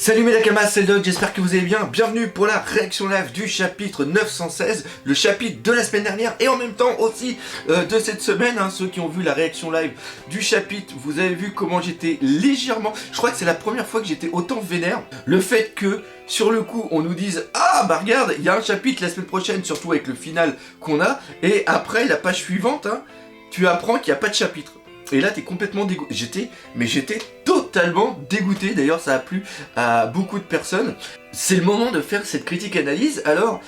Salut mes Nakamas, c'est le Doc, j'espère que vous allez bien. Bienvenue pour la réaction live du chapitre 916, le chapitre de la semaine dernière et en même temps aussi de cette semaine. Ceux qui ont vu la réaction live du chapitre, vous avez vu comment j'étais légèrement... Je crois que c'est la première fois que j'étais autant vénère. Le fait que sur le coup on nous dise « Ah bah regarde, il y a un chapitre la semaine prochaine, surtout avec le final qu'on a. » Et après la page suivante, tu apprends qu'il n'y a pas de chapitre. Et là t'es complètement dégoûté. J'étais totalement dégoûté. D'ailleurs ça a plu à beaucoup de personnes. C'est le moment de faire cette critique analyse. Alors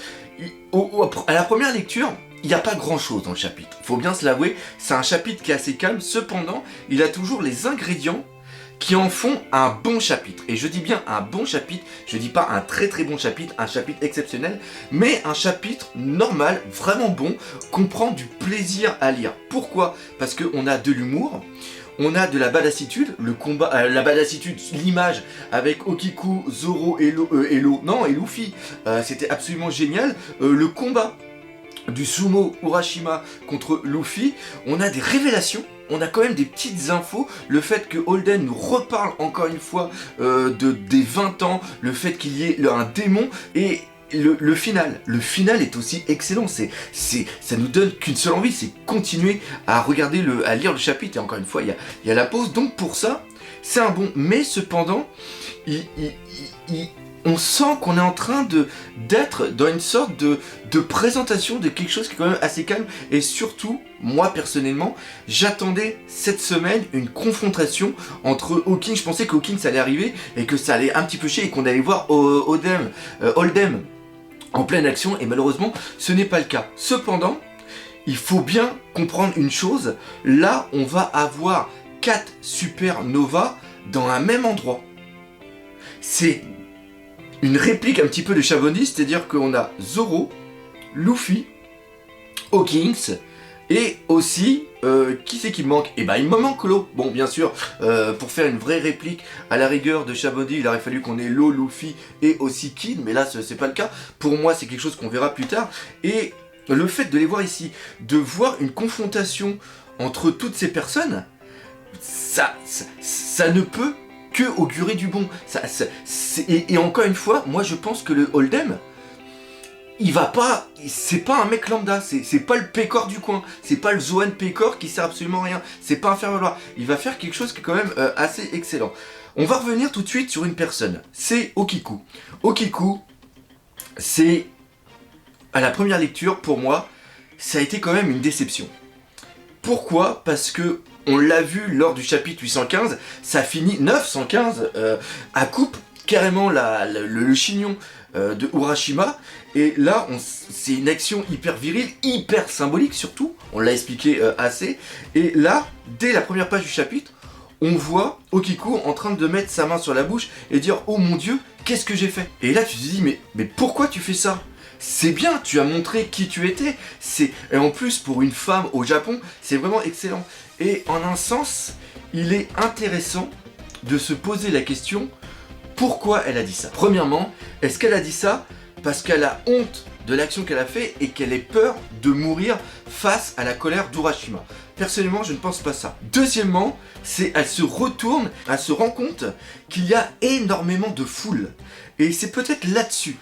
à la première lecture, il n'y a pas grand chose dans le chapitre. Faut bien se l'avouer, c'est un chapitre qui est assez calme. Cependant, il a toujours les ingrédients qui en font un bon chapitre. Et je dis bien un bon chapitre, je dis pas un très bon chapitre, un chapitre exceptionnel, mais un chapitre normal, vraiment bon, qu'on prend du plaisir à lire. Pourquoi? Parce qu'on a de l'humour, on a de la badassitude, le combat, la badassitude, l'image avec Okiku, Zoro et Luffy, c'était absolument génial. Le combat du sumo Urashima contre Luffy, on a des révélations. On a quand même des petites infos, le fait que Holden nous reparle encore une fois des 20 ans, le fait qu'il y ait un démon et le final. Le final est aussi excellent, ça nous donne qu'une seule envie, c'est continuer à regarder, à lire le chapitre. Et encore une fois, il y a la pause, donc pour ça, c'est un bon. Mais cependant, on sent qu'on est en train d'être dans une sorte de présentation de quelque chose qui est quand même assez calme. Et surtout, moi personnellement, j'attendais cette semaine une confrontation entre Hawking. Je pensais qu'Hawking ça allait arriver et que ça allait un petit peu chier et qu'on allait voir Holden en pleine action. Et malheureusement, ce n'est pas le cas. Cependant, il faut bien comprendre une chose. Là, on va avoir 4 supernovas dans un même endroit. C'est une réplique un petit peu de Shaboni, c'est-à-dire qu'on a Zoro, Luffy, Hawkins, et aussi, qui c'est qui me manque? Eh ben il me manque l'eau. Bon, bien sûr, pour faire une vraie réplique à la rigueur de Shaboni, il aurait fallu qu'on ait l'eau, Luffy et aussi Kid, mais là c'est pas le cas. Pour moi, c'est quelque chose qu'on verra plus tard. Et le fait de les voir ici, de voir une confrontation entre toutes ces personnes, ça ne peut que augurer du bon. Et encore une fois, moi je pense que le Holden, il va pas, c'est pas un mec lambda, c'est pas le Pécor du coin, c'est pas le Zoan Pécor qui sert absolument à rien, c'est pas un faire-valoir. Il va faire quelque chose qui est quand même assez excellent. On va revenir tout de suite sur une personne, c'est Okiku. Okiku, c'est, à la première lecture, pour moi, ça a été quand même une déception. Pourquoi? Parce que on l'a vu lors du chapitre 815, ça finit 915 à coupe carrément le chignon de Urashima. Et là, c'est une action hyper virile, hyper symbolique surtout, on l'a expliqué assez. Et là, dès la première page du chapitre, on voit Okiku en train de mettre sa main sur la bouche et dire « Oh mon Dieu, qu'est-ce que j'ai fait ?» Et là, tu te dis « Mais pourquoi tu fais ça ?» C'est bien, tu as montré qui tu étais. Et en plus, pour une femme au Japon, c'est vraiment excellent. Et en un sens, il est intéressant de se poser la question pourquoi elle a dit ça. Premièrement, est-ce qu'elle a dit ça parce qu'elle a honte de l'action qu'elle a fait et qu'elle ait peur de mourir face à la colère d'Urashima? Personnellement, je ne pense pas ça. Deuxièmement, elle se retourne, elle se rend compte qu'il y a énormément de foule. Et c'est peut-être là-dessus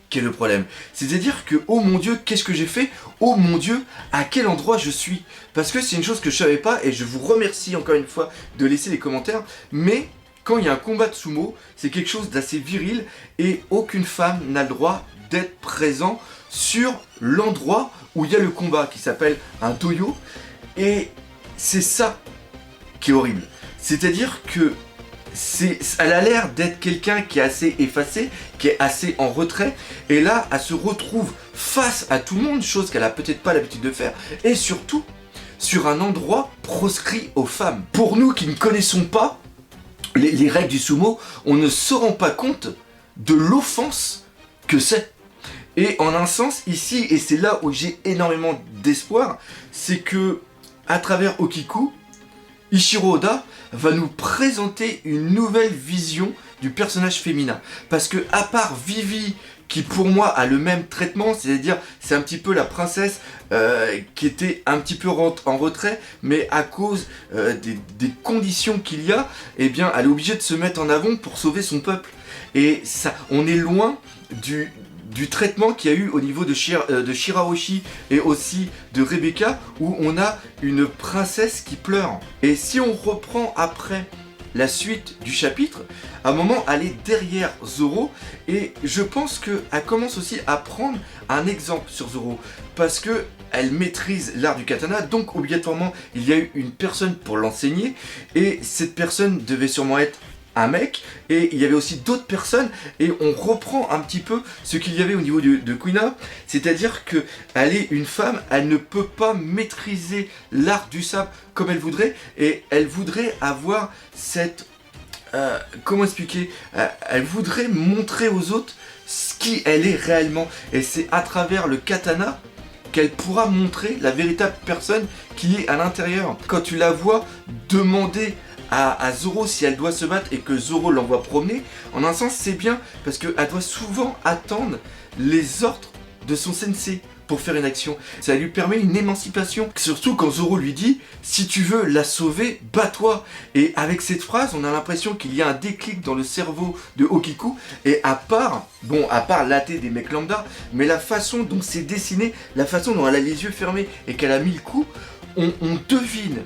qu'est le problème. C'est-à-dire que, oh mon Dieu, qu'est-ce que j'ai fait? Oh mon Dieu, à quel endroit je suis? Parce que c'est une chose que je savais pas, et je vous remercie encore une fois de laisser les commentaires, mais quand il y a un combat de sumo, c'est quelque chose d'assez viril, et aucune femme n'a le droit d'être présent sur l'endroit où il y a le combat, qui s'appelle un doyo, et c'est ça qui est horrible. C'est-à-dire que elle a l'air d'être quelqu'un qui est assez effacé, qui est assez en retrait, et là, elle se retrouve face à tout le monde, chose qu'elle a peut-être pas l'habitude de faire, et surtout, sur un endroit proscrit aux femmes. Pour nous qui ne connaissons pas les règles du sumo, on ne se rend pas compte de l'offense que c'est. Et en un sens, ici, et c'est là où j'ai énormément d'espoir, c'est que, à travers Okiku, Ichiro Oda va nous présenter une nouvelle vision du personnage féminin. Parce que à part Vivi, qui pour moi a le même traitement, c'est-à-dire c'est un petit peu la princesse qui était un petit peu en retrait, mais à cause des conditions qu'il y a, eh bien elle est obligée de se mettre en avant pour sauver son peuple. Et ça, on est loin du traitement qu'il y a eu au niveau de Shirahoshi et aussi de Rebecca, où on a une princesse qui pleure. Et si on reprend après la suite du chapitre, à un moment elle est derrière Zoro, et je pense qu'elle commence aussi à prendre un exemple sur Zoro, parce que elle maîtrise l'art du katana, donc obligatoirement il y a eu une personne pour l'enseigner, et cette personne devait sûrement être un mec, et il y avait aussi d'autres personnes, et on reprend un petit peu ce qu'il y avait au niveau de Kuina, c'est-à-dire que elle est une femme, elle ne peut pas maîtriser l'art du sabre comme elle voudrait, et elle voudrait avoir cette... comment expliquer, elle voudrait montrer aux autres ce qui elle est réellement, et c'est à travers le katana qu'elle pourra montrer la véritable personne qui est à l'intérieur. Quand tu la vois demander à Zoro si elle doit se battre et que Zoro l'envoie promener, en un sens c'est bien, parce qu'elle doit souvent attendre les ordres de son sensei pour faire une action. Ça lui permet une émancipation, surtout quand Zoro lui dit « Si tu veux la sauver, bats-toi ». Et avec cette phrase, on a l'impression qu'il y a un déclic dans le cerveau de Okiku, et à part l'athée des mecs lambda, mais la façon dont c'est dessiné, la façon dont elle a les yeux fermés et qu'elle a mis le coup, on devine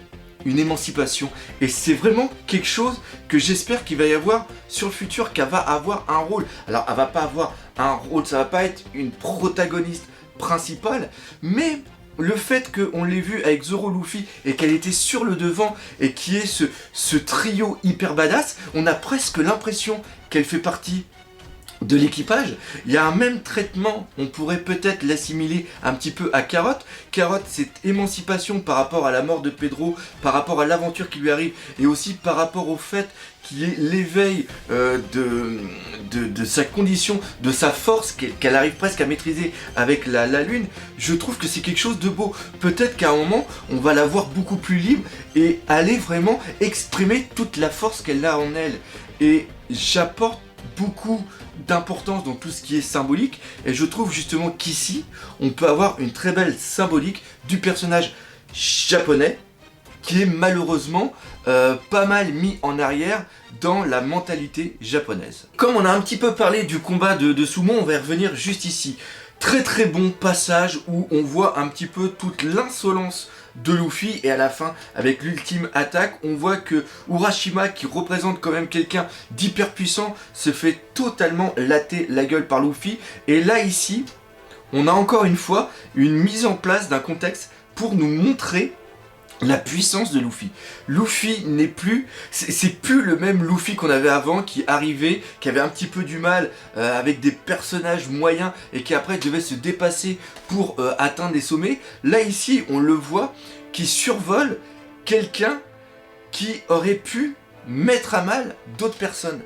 une émancipation, et c'est vraiment quelque chose que j'espère qu'il va y avoir sur le futur, qu'elle va avoir un rôle. Alors elle va pas avoir un rôle, ça va pas être une protagoniste principale, mais le fait qu'on l'ait vu avec Zoro, Luffy, et qu'elle était sur le devant, et qu'il y ait ce trio hyper badass, on a presque l'impression qu'elle fait partie de l'équipage. Il y a un même traitement, on pourrait peut-être l'assimiler un petit peu à Carotte. Carotte, cette émancipation par rapport à la mort de Pedro, par rapport à l'aventure qui lui arrive, et aussi par rapport au fait qu'il y ait l'éveil de sa condition, de sa force, qu'elle arrive presque à maîtriser avec la lune. Je trouve que c'est quelque chose de beau. Peut-être qu'à un moment, on va la voir beaucoup plus libre et aller vraiment exprimer toute la force qu'elle a en elle. Et j'apporte beaucoup d'importance dans tout ce qui est symbolique, et je trouve justement qu'ici on peut avoir une très belle symbolique du personnage japonais qui est malheureusement pas mal mis en arrière dans la mentalité japonaise. Comme on a un petit peu parlé du combat de sumo, on va y revenir juste ici. Très très bon passage où on voit un petit peu toute l'insolence de Luffy, et à la fin avec l'ultime attaque on voit que Urashima, qui représente quand même quelqu'un d'hyper puissant, se fait totalement latter la gueule par Luffy. Et là ici on a encore une fois une mise en place d'un contexte pour nous montrer la puissance de Luffy. Luffy n'est plus, c'est plus le même Luffy qu'on avait avant, qui arrivait, qui avait un petit peu du mal avec des personnages moyens et qui après devait se dépasser pour atteindre des sommets. Là ici on le voit qui survole quelqu'un qui aurait pu mettre à mal d'autres personnes.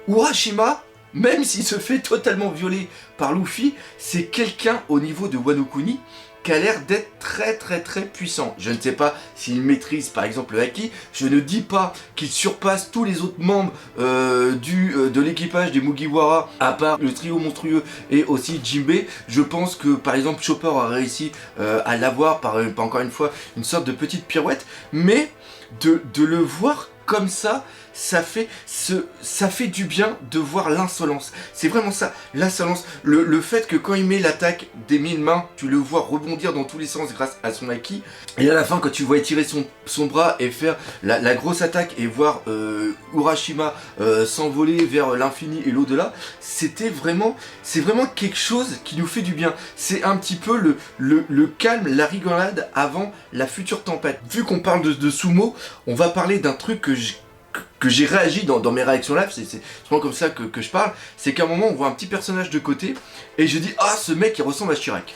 Urashima, même s'il se fait totalement violer par Luffy, c'est quelqu'un au niveau de Wano Kuni qui a l'air d'être très très très puissant. Je ne sais pas s'il maîtrise par exemple le haki, je ne dis pas qu'il surpasse tous les autres membres de l'équipage des Mugiwara, à part le trio monstrueux et aussi Jinbei. Je pense que par exemple Chopper a réussi à l'avoir par encore une fois une sorte de petite pirouette, mais de le voir comme ça, ça fait du bien de voir l'insolence. C'est vraiment ça, l'insolence. Le fait que quand il met l'attaque des 1000 mains, tu le vois rebondir dans tous les sens grâce à son acquis. Et à la fin, quand tu vois étirer son bras et faire la grosse attaque et voir Urashima s'envoler vers l'infini et l'au-delà, c'est vraiment quelque chose qui nous fait du bien. C'est un petit peu le calme, la rigolade avant la future tempête. Vu qu'on parle de sumo, on va parler d'un truc que j'ai réagi dans mes réactions live, c'est vraiment comme ça que je parle. C'est qu'à un moment on voit un petit personnage de côté et je dis ah, ce mec il ressemble à Chirac.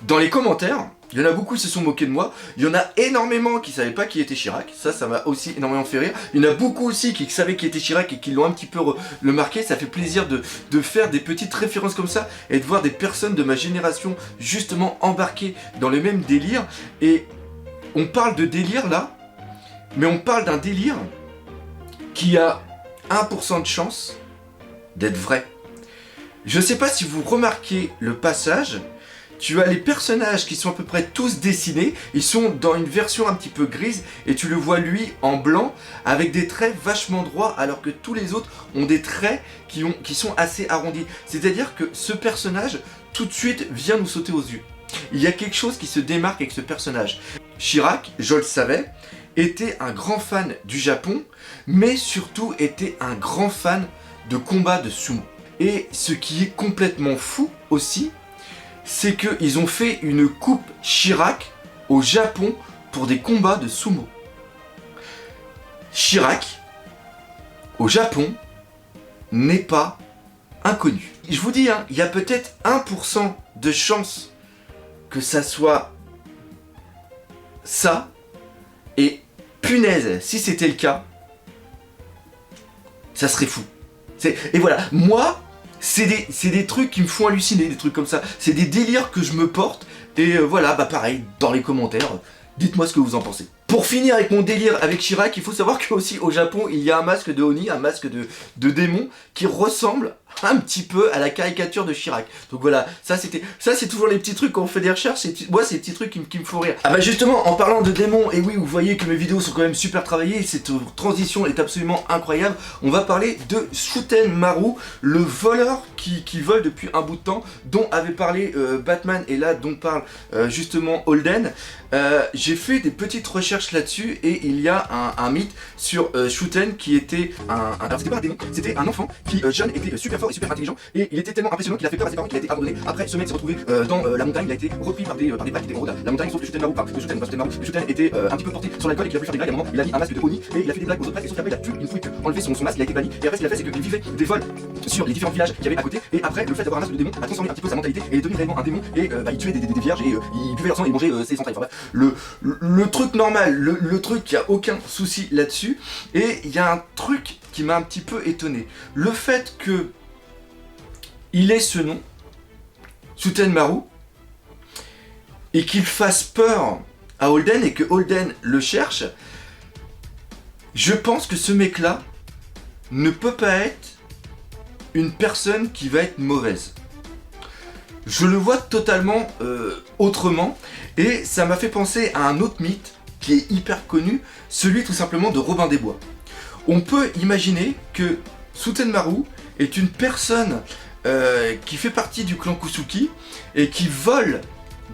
Dans les commentaires, il y en a beaucoup qui se sont moqués de moi, il y en a énormément qui savaient pas qui était Chirac, ça m'a aussi énormément fait rire. Il y en a beaucoup aussi qui savaient qui était Chirac et qui l'ont un petit peu le marqué. Ça fait plaisir de faire des petites références comme ça et de voir des personnes de ma génération justement embarquées dans le même délire. Et on parle de délire là, mais on parle d'un délire qui a 1% de chance d'être vrai. Je sais pas si vous remarquez le passage, tu as les personnages qui sont à peu près tous dessinés, ils sont dans une version un petit peu grise, et tu le vois lui en blanc, avec des traits vachement droits, alors que tous les autres ont des traits qui sont assez arrondis. C'est-à-dire que ce personnage, tout de suite, vient nous sauter aux yeux. Il y a quelque chose qui se démarque avec ce personnage. Chirac, je le savais, était un grand fan du Japon, mais surtout était un grand fan de combat de sumo. Et ce qui est complètement fou aussi, c'est qu'ils ont fait une coupe Chirac au Japon pour des combats de sumo. Chirac, au Japon, n'est pas inconnu. Je vous dis, il y a peut-être 1% de chance que ça soit ça, et punaise, si c'était le cas, ça serait fou. Et voilà, moi, c'est des trucs qui me font halluciner, des trucs comme ça. C'est des délires que je me porte, et voilà, bah pareil, dans les commentaires, dites-moi ce que vous en pensez. Pour finir avec mon délire avec Chirac, il faut savoir qu'aussi au Japon, il y a un masque de Oni, un masque de démon, qui ressemble un petit peu à la caricature de Chirac. Donc voilà, ça c'est toujours les petits trucs quand on fait des recherches, moi c'est les petits trucs qui me font rire. Ah bah justement, en parlant de démons, et oui, vous voyez que mes vidéos sont quand même super travaillées, cette transition est absolument incroyable. On va parler de Shuten Maru, le voleur qui vole depuis un bout de temps, dont avait parlé Batman, et là dont parle justement Holden. J'ai fait des petites recherches là-dessus, et il y a un mythe sur Shuten qui était alors c'était pas un démon, c'était un enfant qui jeune était super fort et super intelligent, et il était tellement impressionnant qu'il a fait peur à ses parents, qu'il a été abandonné. Après, ce mec s'est retrouvé dans la montagne, il a été repris par des packs qui étaient en la montagne, sauf que Shuten Maru, Shuten était un petit peu porté sur l'alcool et qu'il a pu faire des blagues. À un moment, il a mis un masque de Oni et il a fait des blagues aux autres presque, et sauf qu'après il a pu une fois enlever son masque, il a été banni, et après ce qu'il a fait, c'est qu'il vivait des vols sur les différents villages qu'il y avait à côté, et après le fait d'avoir un masque de démon a transformé un petit peu sa mentalité, et est devenu réellement un démon, et il tuait des vierges, et il buvait leur sang et mangeait ses entrailles. Enfin bref, le truc normal, le truc qui a aucun souci là-dessus. Et il y a un truc qui m'a un petit peu étonné, le fait que il ait ce nom, Shuten Maru, et qu'il fasse peur à Holden et que Holden le cherche. Je pense que ce mec-là ne peut pas être une personne qui va être mauvaise. Je le vois totalement autrement, et ça m'a fait penser à un autre mythe qui est hyper connu, celui tout simplement de Robin des Bois. On peut imaginer que Shuten Maru est une personne qui fait partie du clan Kusuki et qui vole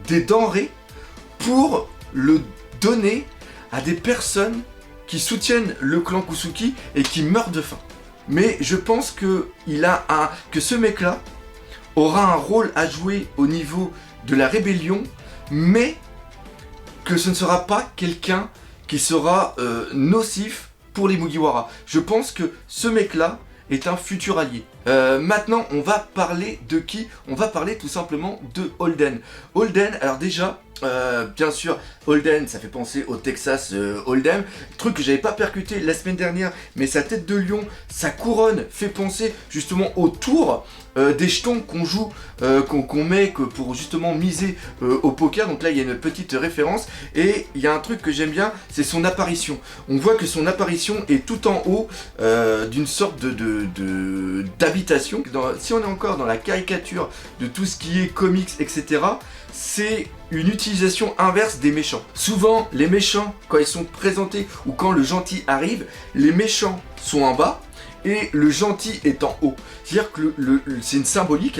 des denrées pour le donner à des personnes qui soutiennent le clan Kusuki et qui meurent de faim. Mais je pense que ce mec-là aura un rôle à jouer au niveau de la rébellion, mais que ce ne sera pas quelqu'un qui sera nocif pour les Mugiwara. Je pense que ce mec-là est un futur allié. Maintenant, on va parler de qui? On va parler tout simplement de Holden. Holden, alors déjà, bien sûr, Holden, ça fait penser au Texas Hold'em, truc que j'avais pas percuté la semaine dernière, mais sa tête de lion, sa couronne fait penser justement au tour des jetons qu'on joue, qu'on met pour justement miser au poker. Donc là il y a une petite référence, et il y a un truc que j'aime bien, c'est son apparition. On voit que son apparition est tout en haut d'une sorte d'habitation. Si on est encore dans la caricature de tout ce qui est comics, etc., c'est une utilisation inverse des méchants. Souvent, les méchants, quand ils sont présentés ou quand le gentil arrive, les méchants sont en bas et le gentil est en haut. C'est-à-dire que c'est une symbolique,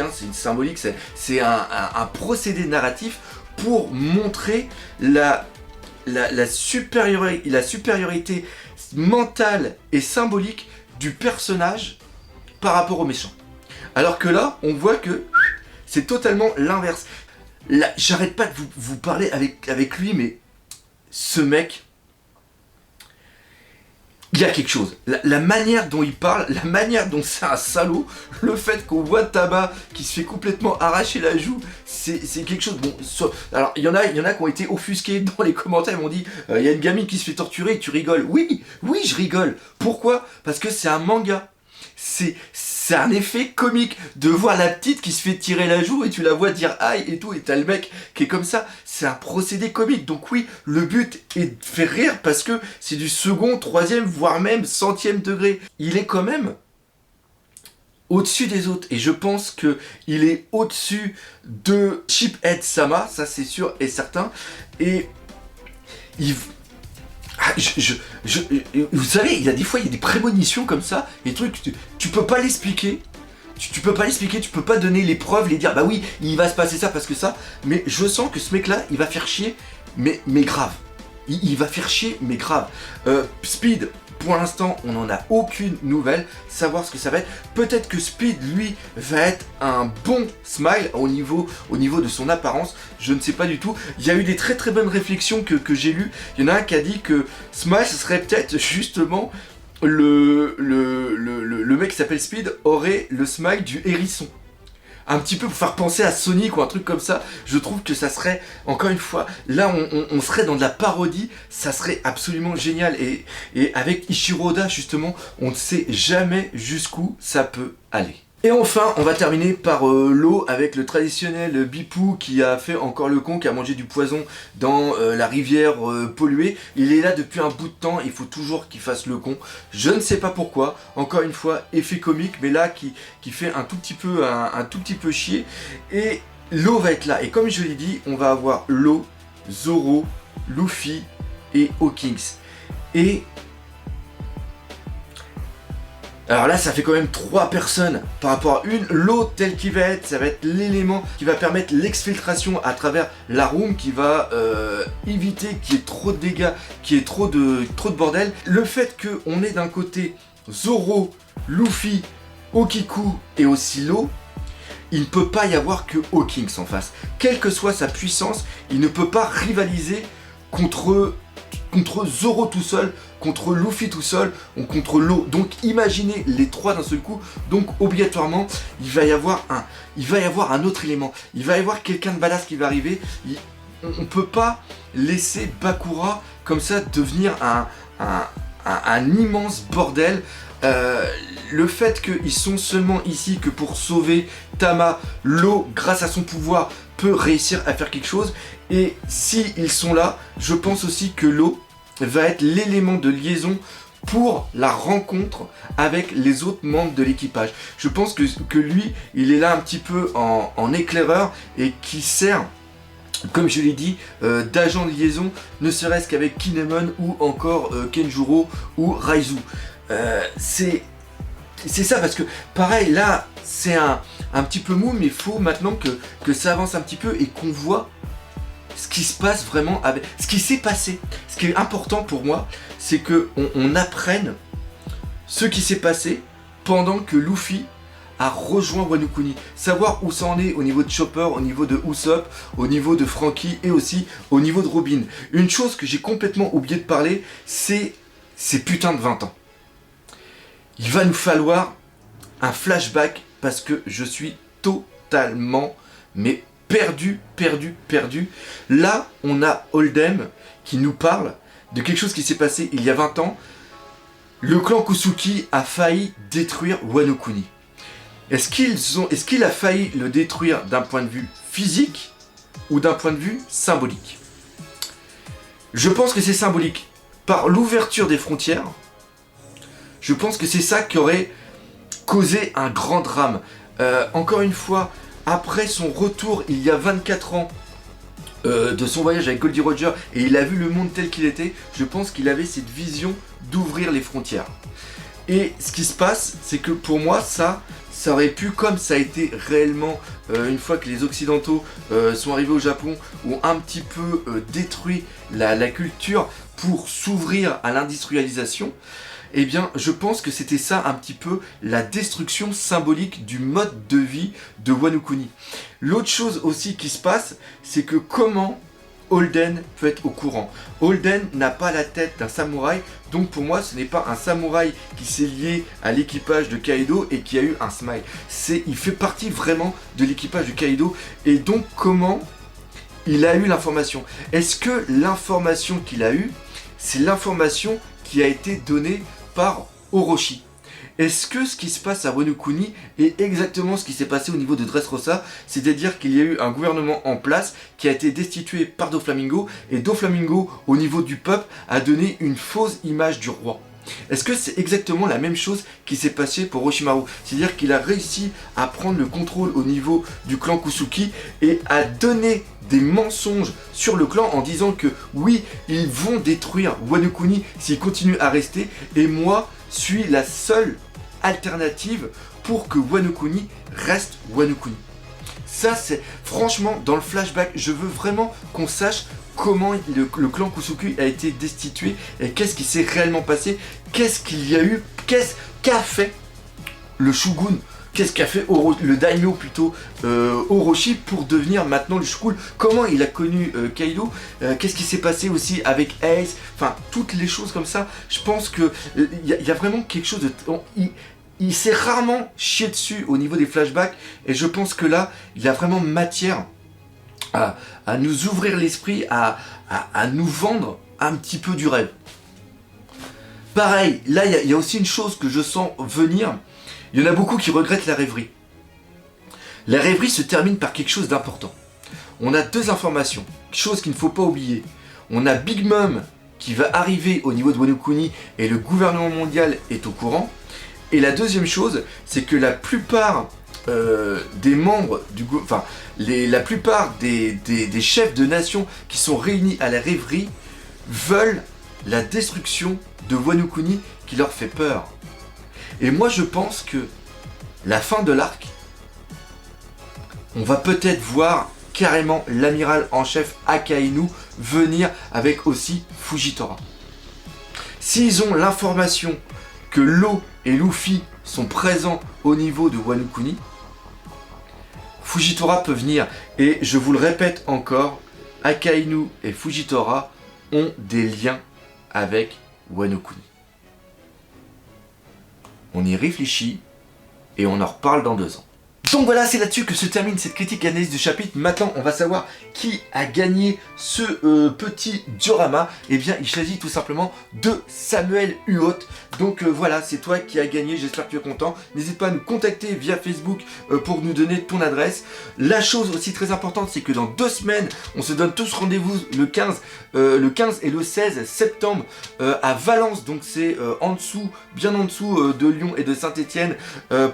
c'est un procédé narratif pour montrer la supériorité mentale et symbolique du personnage par rapport aux méchants. Alors que là, on voit que c'est totalement l'inverse. Là, j'arrête pas de vous parler avec lui, mais ce mec, il y a quelque chose. La manière dont il parle, la manière dont c'est un salaud, le fait qu'on voit Tabac qui se fait complètement arracher la joue, c'est quelque chose. Bon, alors il y en a qui ont été offusqués dans les commentaires, ils m'ont dit il y a une gamine qui se fait torturer et tu rigoles. Oui, je rigole. Pourquoi? Parce que c'est un manga. C'est un effet comique de voir la petite qui se fait tirer la joue et tu la vois dire aïe et tout, et t'as le mec qui est comme ça. c'est un procédé comique. Donc oui, le but est de faire rire parce que c'est du second, troisième, voire même centième degré. Il est quand même au-dessus des autres. Et je pense qu'il est au-dessus de Chiphead Sama, ça c'est sûr et certain. Et il... vous savez, il y a des fois, il y a des prémonitions comme ça, des trucs, tu peux pas l'expliquer. Tu peux pas l'expliquer, tu peux pas donner les preuves, les dire bah oui, il va se passer ça parce que ça, mais je sens que ce mec-là, il va faire chier, mais grave. Il va faire chier, mais grave. Speed, pour l'instant, on n'en a aucune nouvelle, savoir ce que ça va être. Peut-être que Speed, lui, va être un bon Smile au niveau de son apparence, je ne sais pas du tout. Il y a eu des très très bonnes réflexions que j'ai lues. Il y en a un qui a dit que Smile, ce serait peut-être justement le mec qui s'appelle Speed aurait le smile du hérisson. Un petit peu pour faire penser à Sonic ou un truc comme ça. Je trouve que ça serait, encore une fois, là on serait dans de la parodie, ça serait absolument génial. Et avec Ichiro Oda justement, on ne sait jamais jusqu'où ça peut aller. Et enfin, on va terminer par l'eau avec le traditionnel Bipou qui a fait encore le con, qui a mangé du poison dans la rivière polluée. Il est là depuis un bout de temps, il faut toujours qu'il fasse le con. Je ne sais pas pourquoi, encore une fois, effet comique, mais là qui fait un tout petit peu chier. Et l'eau va être là, et comme je l'ai dit, on va avoir l'eau, Zoro, Luffy et Hawkins. Et alors là, ça fait quand même 3 personnes par rapport à une. L'eau telle qu'il va être, ça va être l'élément qui va permettre l'exfiltration à travers la room, qui va éviter qu'il y ait trop de dégâts, qu'il y ait trop de bordel. Le fait qu'on ait d'un côté Zoro, Luffy, Okiku et aussi l'eau, il ne peut pas y avoir que Hawkins en face. Quelle que soit sa puissance, il ne peut pas rivaliser contre Zoro tout seul, contre Luffy tout seul, ou contre l'eau. Donc imaginez les 3 d'un seul coup. Donc obligatoirement, il va y avoir un autre élément. Il va y avoir quelqu'un de badass qui va arriver. On ne peut pas laisser Bakura comme ça devenir un immense bordel. Le fait qu'ils sont seulement ici que pour sauver Tama, l'eau, grâce à son pouvoir, peut réussir à faire quelque chose. Et si ils sont là, je pense aussi que l'eau va être l'élément de liaison pour la rencontre avec les autres membres de l'équipage. Je pense que lui, il est là un petit peu en éclaireur et qui sert, comme je l'ai dit, d'agent de liaison, ne serait-ce qu'avec Kinemon ou encore Kenjuro ou Raizu. C'est ça, parce que pareil, là, c'est un petit peu mou, mais il faut maintenant que ça avance un petit peu et qu'on voit ce qui se passe vraiment, avec ce qui s'est passé. Ce qui est important pour moi, c'est qu'on apprenne ce qui s'est passé pendant que Luffy a rejoint Wano Kuni. Savoir où ça en est au niveau de Chopper, au niveau de Usopp, au niveau de Franky et aussi au niveau de Robin. Une chose que j'ai complètement oublié de parler, c'est ces putains de 20 ans. Il va nous falloir un flashback parce que je suis totalement perdu. Là, on a Oldem qui nous parle de quelque chose qui s'est passé il y a 20 ans. Le clan Kusuki a failli détruire Wano Kuni. Est-ce qu'il a failli le détruire d'un point de vue physique ou d'un point de vue symbolique? Je pense que c'est symbolique. Par l'ouverture des frontières, je pense que c'est ça qui aurait causé un grand drame. Encore une fois, après son retour il y a 24 ans de son voyage avec Goldie Roger, et il a vu le monde tel qu'il était, je pense qu'il avait cette vision d'ouvrir les frontières. Et ce qui se passe, c'est que pour moi, ça aurait pu, comme ça a été réellement une fois que les Occidentaux sont arrivés au Japon, ont un petit peu détruit la culture pour s'ouvrir à l'industrialisation. Eh bien, je pense que c'était ça un petit peu la destruction symbolique du mode de vie de Wano Kuni. L'autre chose aussi qui se passe, c'est que comment Holden peut être au courant. Holden n'a pas la tête d'un samouraï, donc pour moi ce n'est pas un samouraï qui s'est lié à l'équipage de Kaido et qui a eu un smile. Il fait partie vraiment de l'équipage de Kaido, et donc comment il a eu l'information? Est-ce que l'information qu'il a eue, c'est l'information qui a été donnée par Orochi? Est-ce que ce qui se passe à Wano Kuni est exactement ce qui s'est passé au niveau de Dressrosa? C'est-à-dire qu'il y a eu un gouvernement en place qui a été destitué par Doflamingo, et Doflamingo, au niveau du peuple, a donné une fausse image du roi. Est-ce que c'est exactement la même chose qui s'est passé pour Orochimaru? C'est-à-dire qu'il a réussi à prendre le contrôle au niveau du clan Kusuki et à donner des mensonges sur le clan en disant que oui, ils vont détruire Wano Kuni s'ils continuent à rester, et moi, suis la seule alternative pour que Wano Kuni reste Wano Kuni. Ça, c'est franchement, dans le flashback, je veux vraiment qu'on sache comment le clan Kusuki a été destitué et qu'est-ce qui s'est réellement passé, qu'est-ce qu'il y a eu, qu'est-ce qu'a fait le Shogun, qu'est-ce qu'a fait le daimyo plutôt, Orochi, pour devenir maintenant le Shogun, comment il a connu Kaido, qu'est-ce qui s'est passé aussi avec Ace, enfin toutes les choses comme ça. Je pense que y a vraiment quelque chose de... Il s'est rarement chié dessus au niveau des flashbacks, et je pense que là, il y a vraiment matière à nous ouvrir l'esprit, à nous vendre un petit peu du rêve. Pareil, là, il y a aussi une chose que je sens venir. Il y en a beaucoup qui regrettent la rêverie. La rêverie se termine par quelque chose d'important. On a deux informations, chose qu'il ne faut pas oublier. On a Big Mom qui va arriver au niveau de Wano Kuni, et le gouvernement mondial est au courant. Et la deuxième chose, c'est que la plupart des membres du gouvernement, la plupart des chefs de nation qui sont réunis à la rêverie veulent la destruction de Wano Kuni, qui leur fait peur. Et moi je pense que la fin de l'arc, on va peut-être voir carrément l'amiral en chef Akainu venir avec aussi Fujitora. S'ils ont l'information que Law et Luffy sont présents au niveau de Wano Kuni, Fujitora peut venir. Et je vous le répète encore, Akainu et Fujitora ont des liens avec Wano Kuni. On y réfléchit et on en reparle dans 2 ans. Donc voilà, c'est là-dessus que se termine cette critique et analyse du chapitre. Maintenant, on va savoir qui a gagné ce petit diorama. Eh bien, il s'agit tout simplement de Samuel Huot. Donc voilà, c'est toi qui as gagné, j'espère que tu es content. N'hésite pas à nous contacter via Facebook pour nous donner ton adresse. La chose aussi très importante, c'est que dans 2 semaines, on se donne tous rendez-vous le 15 et le 16 septembre à Valence. Donc c'est en dessous, bien en dessous de Lyon et de Saint-Étienne,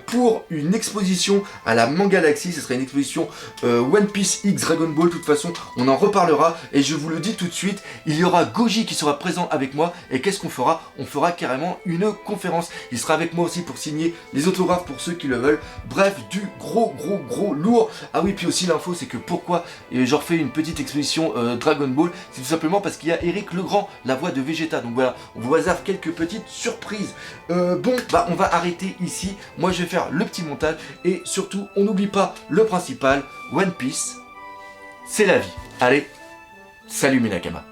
pour une exposition à la Mangalaxy. Ce sera une exposition One Piece X Dragon Ball. De toute façon, on en reparlera, et je vous le dis tout de suite, il y aura Goji qui sera présent avec moi. Et qu'est-ce qu'on fera? On fera carrément une conférence. Il sera avec moi aussi pour signer les autographes pour ceux qui le veulent. Bref, du gros lourd. Ah oui, puis aussi l'info, c'est que pourquoi je refais une petite exposition Dragon Ball, c'est tout simplement parce qu'il y a Eric Legrand, la voix de Vegeta. Donc voilà, on vous réserve quelques petites surprises. Bon, bah on va arrêter ici. Moi je vais faire le petit montage, et surtout on n'oublie pas le principal, One Piece, c'est la vie. Allez, salut mes Nakama.